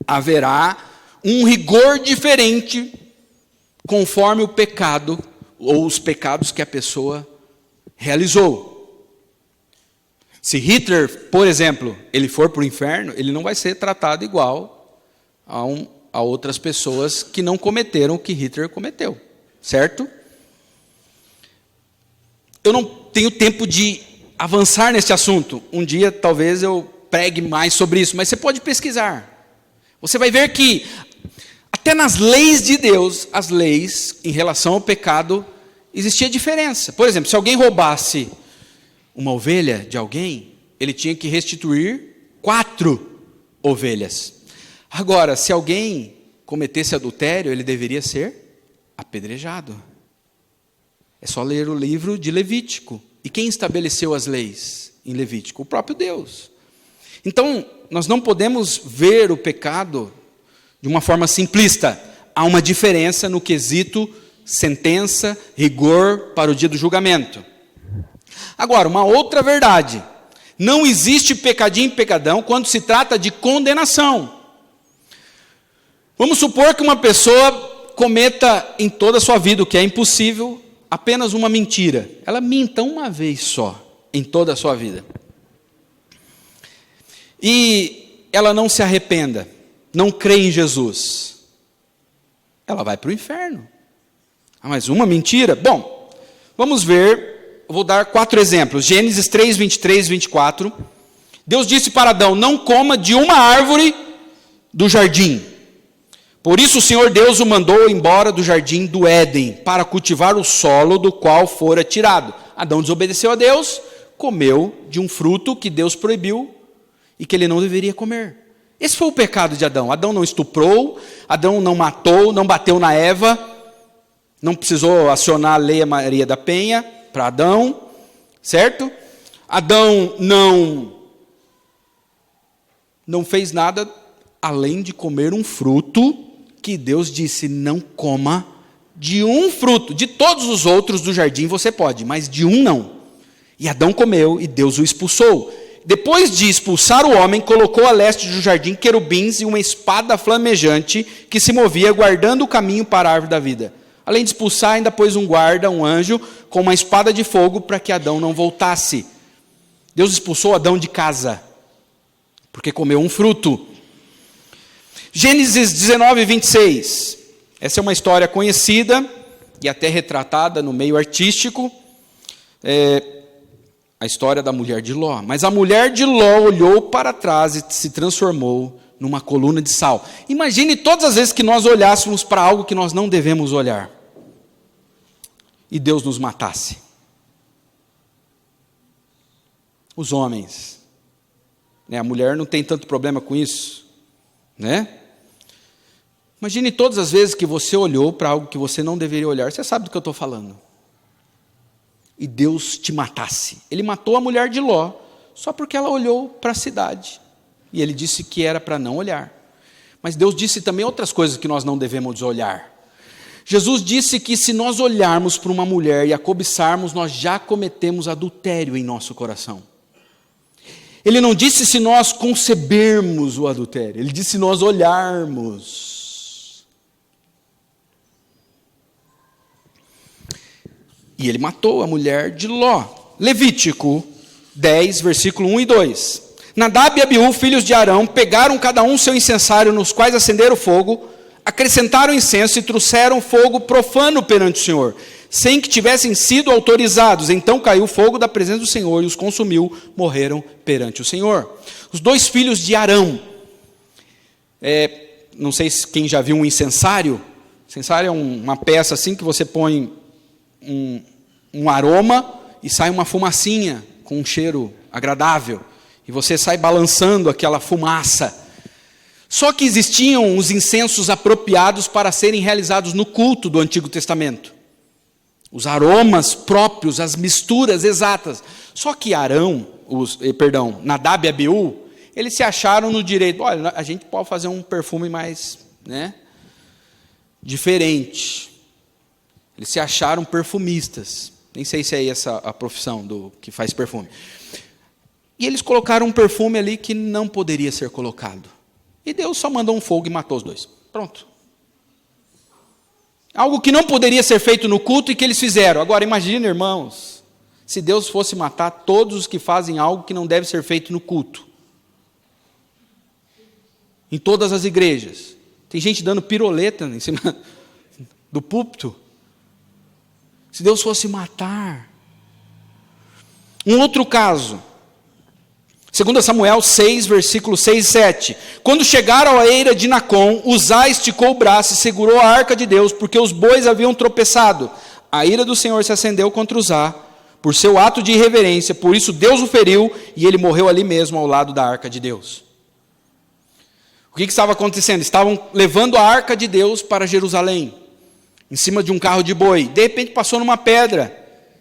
haverá um rigor diferente conforme o pecado ou os pecados que a pessoa realizou. Se Hitler, por exemplo, ele for para o inferno, ele não vai ser tratado igual a outras pessoas que não cometeram o que Hitler cometeu, certo? Eu não tenho tempo de avançar nesse assunto. Um dia talvez eu pregue mais sobre isso, mas você pode pesquisar. Você vai ver que até nas leis de Deus, as leis em relação ao pecado, existia diferença. Por exemplo, se alguém roubasse uma ovelha de alguém, ele tinha que restituir 4 ovelhas. Agora, se alguém cometesse adultério, ele deveria ser apedrejado. É só ler o livro de Levítico. E quem estabeleceu as leis em Levítico? O próprio Deus. Então, nós não podemos ver o pecado de uma forma simplista. Há uma diferença no quesito sentença, rigor para o dia do julgamento. Agora, uma outra verdade. Não existe pecadinho e pecadão quando se trata de condenação. Vamos supor que uma pessoa cometa em toda a sua vida, o que é impossível, apenas uma mentira. Ela minta uma vez só em toda a sua vida. E ela não se arrependa, não crê em Jesus. Ela vai para o inferno. Mas uma mentira? Bom, vamos ver, eu vou dar 4 exemplos. Gênesis 3, 23 e 24. Deus disse para Adão, não coma de uma árvore do jardim. Por isso o Senhor Deus o mandou embora do jardim do Éden, para cultivar o solo do qual fora tirado. Adão desobedeceu a Deus, comeu de um fruto que Deus proibiu e que ele não deveria comer. Esse foi o pecado de Adão. Adão não estuprou, Adão não matou, não bateu na Eva, não precisou acionar a lei Maria da Penha para Adão, certo? Adão não fez nada além de comer um fruto que Deus disse: não coma de um fruto. De todos os outros do jardim você pode, mas de um não. E Adão comeu e Deus o expulsou. Depois de expulsar o homem, colocou a leste do jardim querubins e uma espada flamejante que se movia, guardando o caminho para a árvore da vida. Além de expulsar, ainda pôs um guarda, um anjo, com uma espada de fogo para que Adão não voltasse. Deus expulsou Adão de casa, porque comeu um fruto. Gênesis 19, 26. Essa é uma história conhecida e até retratada no meio artístico. A história da mulher de Ló. Mas a mulher de Ló olhou para trás e se transformou numa coluna de sal. Imagine todas as vezes que nós olhássemos para algo que nós não devemos olhar e Deus nos matasse. Os homens, né? A mulher não tem tanto problema com isso, né? Imagine todas as vezes que você olhou para algo que você não deveria olhar. Você sabe do que eu estou falando. E Deus te matasse. Ele matou a mulher de Ló só porque ela olhou para a cidade. E ele disse que era para não olhar. Mas Deus disse também outras coisas que nós não devemos olhar. Jesus disse que se nós olharmos para uma mulher e a cobiçarmos, nós já cometemos adultério em nosso coração. Ele não disse se nós concebermos o adultério. Ele disse se nós olharmos. E ele matou a mulher de Ló. Levítico 10, versículo 1 e 2. Nadab e Abiú, filhos de Arão, pegaram cada um seu incensário, nos quais acenderam fogo, acrescentaram incenso e trouxeram fogo profano perante o Senhor, sem que tivessem sido autorizados. Então caiu fogo da presença do Senhor e os consumiu, morreram perante o Senhor. Os dois filhos de Arão. Não sei se quem já viu um incensário. Incensário é uma peça assim que você põe um aroma e sai uma fumacinha com um cheiro agradável. E você sai balançando aquela fumaça. Só que existiam os incensos apropriados para serem realizados no culto do Antigo Testamento. Os aromas próprios, as misturas exatas. Só que Nadab e Abiú, eles se acharam no direito. Olha, a gente pode fazer um perfume mais, diferente. Eles se acharam perfumistas. Nem sei se é essa a profissão do que faz perfume. E eles colocaram um perfume ali que não poderia ser colocado. E Deus só mandou um fogo e matou os dois. Pronto. Algo que não poderia ser feito no culto e que eles fizeram. Agora imagine, irmãos, se Deus fosse matar todos os que fazem algo que não deve ser feito no culto. Em todas as igrejas. Tem gente dando piroleta em cima do púlpito. Se Deus fosse matar. Um outro caso. 2 Samuel 6, versículos 6 e 7. Quando chegaram à eira de Nacon, Uzá esticou o braço e segurou a arca de Deus, porque os bois haviam tropeçado. A ira do Senhor se acendeu contra Uzá, por seu ato de irreverência, por isso Deus o feriu, e ele morreu ali mesmo, ao lado da arca de Deus. O que estava acontecendo? Estavam levando a arca de Deus para Jerusalém, em cima de um carro de boi. De repente passou numa pedra,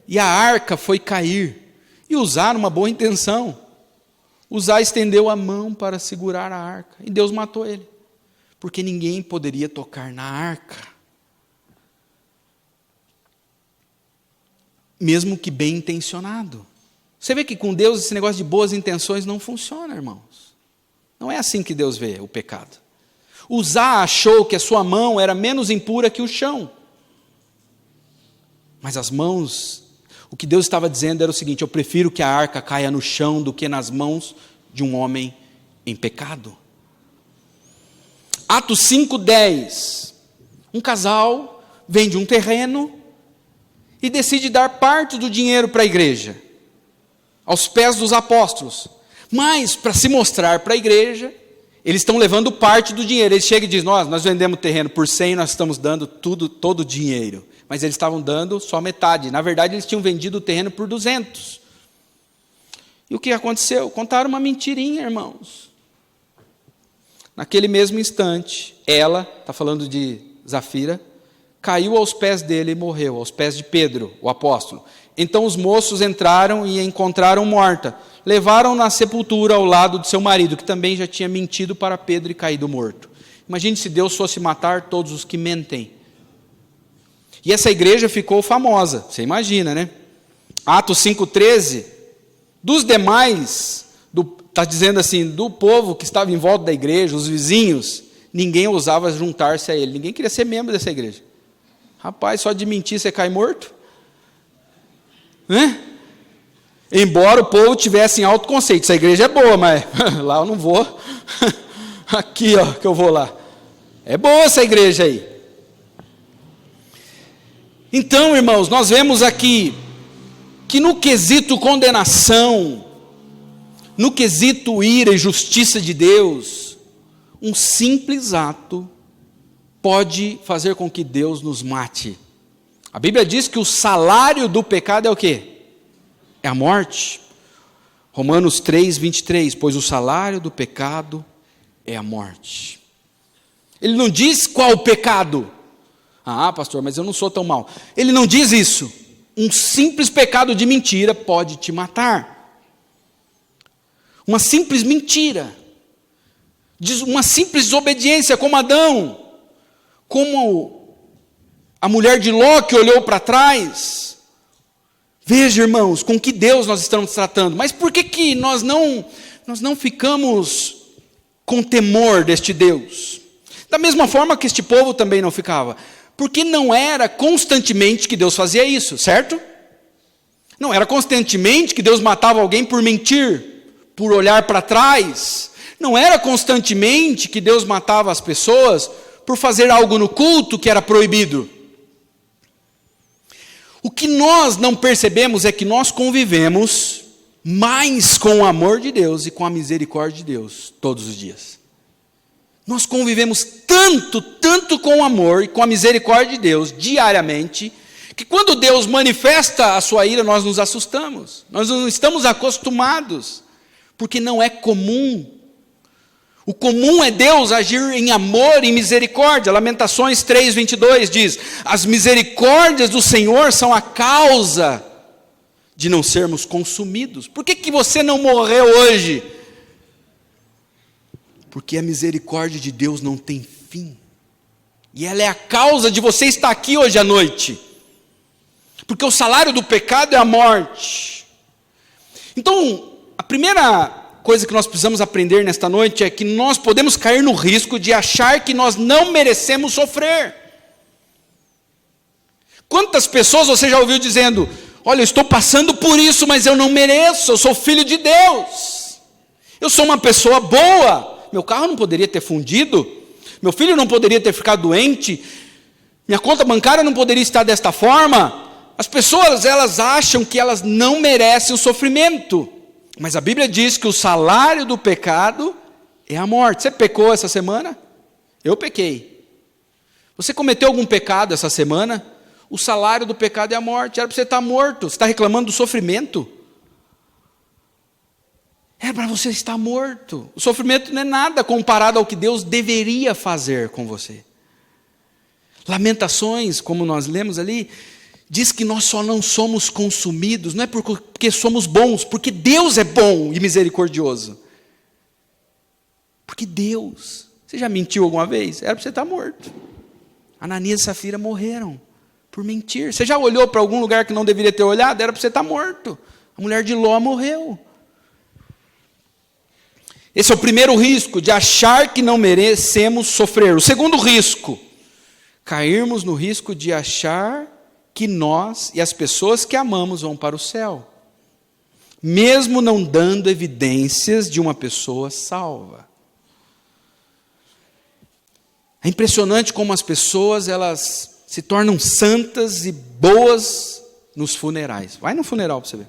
e a arca foi cair. E Uzá, numa boa intenção, Uzá estendeu a mão para segurar a arca, e Deus matou ele, porque ninguém poderia tocar na arca, mesmo que bem intencionado. Você vê que com Deus esse negócio de boas intenções não funciona, irmãos. Não é assim que Deus vê o pecado. Uzá achou que a sua mão era menos impura que o chão, mas as mãos... O que Deus estava dizendo era o seguinte: eu prefiro que a arca caia no chão do que nas mãos de um homem em pecado. Atos 5:10. Um casal vende um terreno e decide dar parte do dinheiro para a igreja, aos pés dos apóstolos. Mas, para se mostrar para a igreja, Eles estão levando parte do dinheiro. Eles chegam e dizem, nós vendemos o terreno por 100, nós estamos dando todo o dinheiro. Mas eles estavam dando só metade. Na verdade, eles tinham vendido o terreno por 200. E o que aconteceu? Contaram uma mentirinha, irmãos. Naquele mesmo instante, ela, está falando de Zafira, caiu aos pés dele e morreu, aos pés de Pedro, o apóstolo. Então os moços entraram e a encontraram morta. Levaram-na à sepultura ao lado de seu marido, que também já tinha mentido para Pedro e caído morto. Imagine se Deus fosse matar todos os que mentem. E essa igreja ficou famosa, você imagina, né? Atos 5,13, dos demais, está dizendo assim, do povo que estava em volta da igreja, os vizinhos, ninguém ousava juntar-se a ele, ninguém queria ser membro dessa igreja. Rapaz, só de mentir você cai morto? Né? Embora o povo tivesse em alto conceito, essa igreja é boa, mas lá eu não vou. Aqui, ó, que eu vou lá. É boa essa igreja aí. Então, irmãos, nós vemos aqui que no quesito condenação, no quesito ira e justiça de Deus, um simples ato pode fazer com que Deus nos mate. A Bíblia diz que o salário do pecado é o quê? É a morte. Romanos 3:23, pois o salário do pecado é a morte. Ele não diz qual o pecado. Ah, pastor, mas eu não sou tão mau. Ele não diz isso. Um simples pecado de mentira pode te matar. Uma simples mentira. Uma simples desobediência, como Adão. Como a mulher de Ló que olhou para trás. Veja, irmãos, com que Deus nós estamos tratando. Mas por que nós não ficamos com temor deste Deus? Da mesma forma que este povo também não ficava. Porque não era constantemente que Deus fazia isso, certo? Não era constantemente que Deus matava alguém por mentir, por olhar para trás. Não era constantemente que Deus matava as pessoas por fazer algo no culto que era proibido. O que nós não percebemos é que nós convivemos mais com o amor de Deus e com a misericórdia de Deus todos os dias. Nós convivemos tanto com o amor e com a misericórdia de Deus diariamente, que quando Deus manifesta a sua ira, nós nos assustamos. Nós não estamos acostumados, porque não é comum. O comum é Deus agir em amor e misericórdia. Lamentações 3:22 diz, as misericórdias do Senhor são a causa de não sermos consumidos. Por que você não morreu hoje? Porque a misericórdia de Deus não tem fim. E ela é a causa de você estar aqui hoje à noite. Porque o salário do pecado é a morte. Então, a primeira coisa que nós precisamos aprender nesta noite é que nós podemos cair no risco de achar que nós não merecemos sofrer. Quantas pessoas você já ouviu dizendo, olha, eu estou passando por isso, mas eu não mereço, eu sou filho de Deus. Eu sou uma pessoa boa. Meu carro não poderia ter fundido, meu filho não poderia ter ficado doente, minha conta bancária não poderia estar desta forma. As pessoas, elas acham que elas não merecem o sofrimento, mas a Bíblia diz que o salário do pecado é a morte. Você pecou essa semana? Eu pequei. Você cometeu algum pecado essa semana? O salário do pecado é a morte. Era para você estar morto. Você está reclamando do sofrimento? É para você estar morto. O sofrimento não é nada comparado ao que Deus deveria fazer com você. Lamentações, como nós lemos ali, diz que nós só não somos consumidos, não é porque somos bons, porque Deus é bom e misericordioso. Porque Deus, você já mentiu alguma vez? Era para você estar morto. Ananias e Safira morreram por mentir. Você já olhou para algum lugar que não deveria ter olhado? Era para você estar morto. A mulher de Ló morreu. Esse é o primeiro risco, de achar que não merecemos sofrer. O segundo risco, cairmos no risco de achar que nós e as pessoas que amamos vão para o céu, mesmo não dando evidências de uma pessoa salva. É impressionante como as pessoas, elas se tornam santas e boas nos funerais. Vai no funeral para você ver.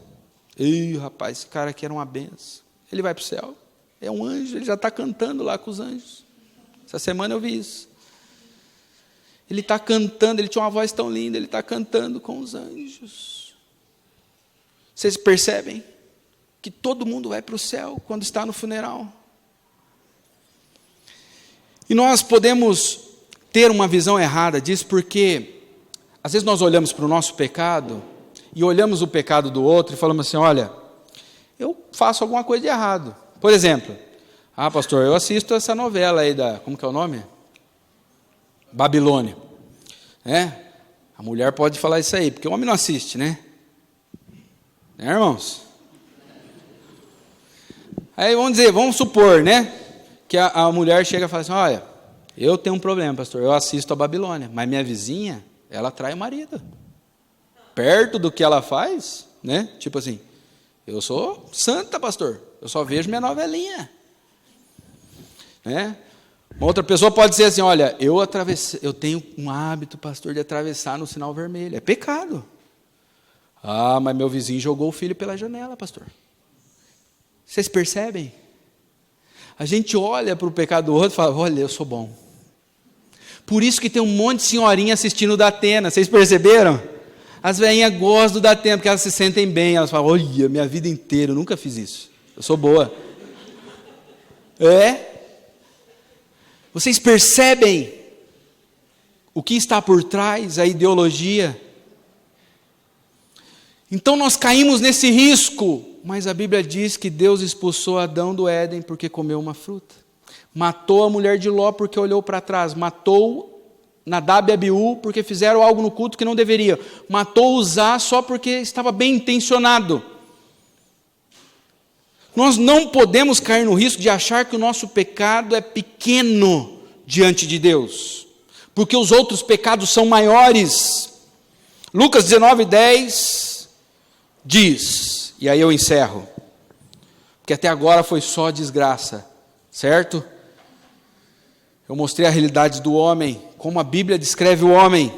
Ih, rapaz, esse cara aqui era uma benção. Ele vai para o céu. É um anjo, ele já está cantando lá com os anjos. Essa semana eu vi isso. Ele está cantando, ele tinha uma voz tão linda, ele está cantando com os anjos. Vocês percebem que todo mundo vai para o céu quando está no funeral? E nós podemos ter uma visão errada disso, porque às vezes nós olhamos para o nosso pecado e olhamos o pecado do outro e falamos assim, olha, eu faço alguma coisa de errado. Por exemplo, pastor, eu assisto essa novela aí como que é o nome? Babilônia. A mulher pode falar isso aí, porque o homem não assiste, né? Irmãos? Aí vamos supor, né? Que a mulher chega e fala assim, olha, eu tenho um problema, pastor, eu assisto a Babilônia, mas minha vizinha, ela trai o marido. Perto do que ela faz, né? Tipo assim, eu sou santa, pastor, eu só vejo minha novelinha. Né? Uma outra pessoa pode dizer assim, olha, eu tenho um hábito, pastor, de atravessar no sinal vermelho. É pecado. Mas meu vizinho jogou o filho pela janela, pastor. Vocês percebem? A gente olha para o pecado do outro e fala, olha, eu sou bom. Por isso que tem um monte de senhorinha assistindo o Datena, vocês perceberam? As velhinhas gostam do Datena, porque elas se sentem bem, elas falam, olha, minha vida inteira, eu nunca fiz isso, eu sou boa. Vocês percebem o que está por trás, a ideologia? Então nós caímos nesse risco, mas a Bíblia diz que Deus expulsou Adão do Éden porque comeu uma fruta. Matou a mulher de Ló porque olhou para trás. Matou Nadab e Abiú porque fizeram algo no culto que não deveriam. Matou Uzá só porque estava bem intencionado. Nós não podemos cair no risco de achar que o nosso pecado é pequeno diante de Deus, porque os outros pecados são maiores. Lucas 19:10 diz, e aí eu encerro, porque até agora foi só desgraça, certo? Eu mostrei a realidade do homem, como a Bíblia descreve o homem.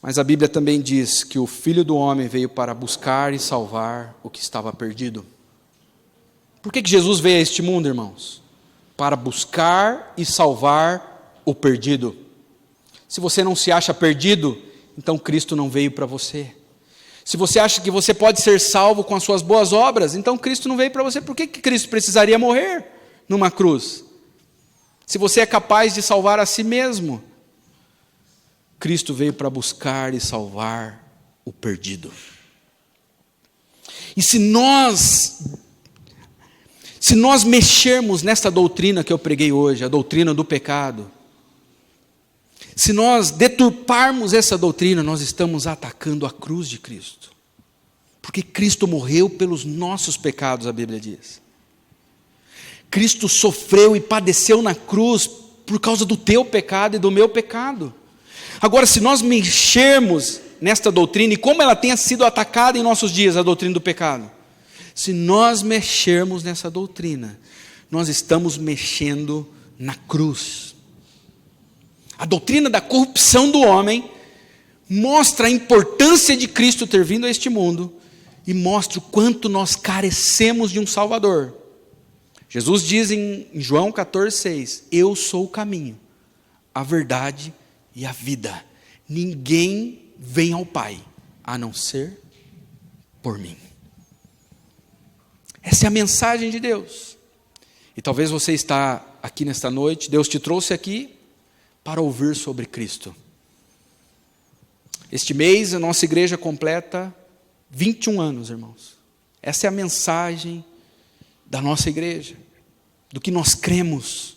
Mas a Bíblia também diz que o Filho do Homem veio para buscar e salvar o que estava perdido. Por que Jesus veio a este mundo, irmãos? Para buscar e salvar o perdido. Se você não se acha perdido, então Cristo não veio para você. Se você acha que você pode ser salvo com as suas boas obras, então Cristo não veio para você. Por que Cristo precisaria morrer numa cruz? Se você é capaz de salvar a si mesmo, Cristo veio para buscar e salvar o perdido. E se nós mexermos nessa doutrina que eu preguei hoje, a doutrina do pecado, se nós deturparmos essa doutrina, nós estamos atacando a cruz de Cristo. Porque Cristo morreu pelos nossos pecados, a Bíblia diz. Cristo sofreu e padeceu na cruz por causa do teu pecado e do meu pecado. Agora, se nós mexermos nesta doutrina, e como ela tenha sido atacada em nossos dias, a doutrina do pecado, se nós mexermos nessa doutrina, nós estamos mexendo na cruz. A doutrina da corrupção do homem mostra a importância de Cristo ter vindo a este mundo e mostra o quanto nós carecemos de um Salvador. Jesus diz em João 14,6, eu sou o caminho, a verdade e a vida. Ninguém vem ao Pai, a não ser por mim. Essa é a mensagem de Deus. E talvez você está aqui nesta noite, Deus te trouxe aqui para ouvir sobre Cristo. Este mês a nossa igreja completa 21 anos, irmãos. Essa é a mensagem da nossa igreja, do que nós cremos.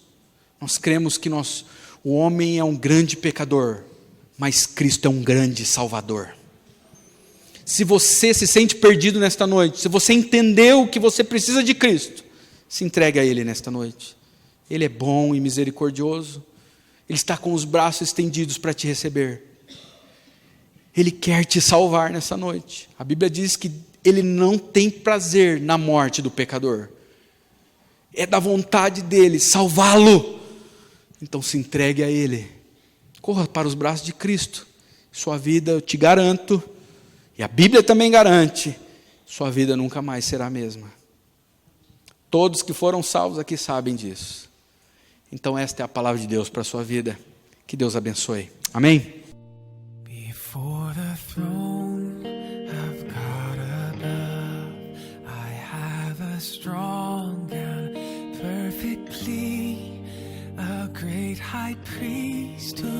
Nós cremos que o homem é um grande pecador, mas Cristo é um grande Salvador. Se você se sente perdido nesta noite, se você entendeu que você precisa de Cristo, se entregue a Ele nesta noite. Ele é bom e misericordioso. Ele está com os braços estendidos para te receber. Ele quer te salvar nessa noite. A Bíblia diz que Ele não tem prazer na morte do pecador. É da vontade dEle salvá-lo. Então se entregue a Ele. Corra para os braços de Cristo. Sua vida, eu te garanto, e a Bíblia também garante, sua vida nunca mais será a mesma. Todos que foram salvos aqui sabem disso. Então esta é a palavra de Deus para a sua vida. Que Deus abençoe. Amém? Before the throne of God above, I have a strong and perfect plea, a great high priest who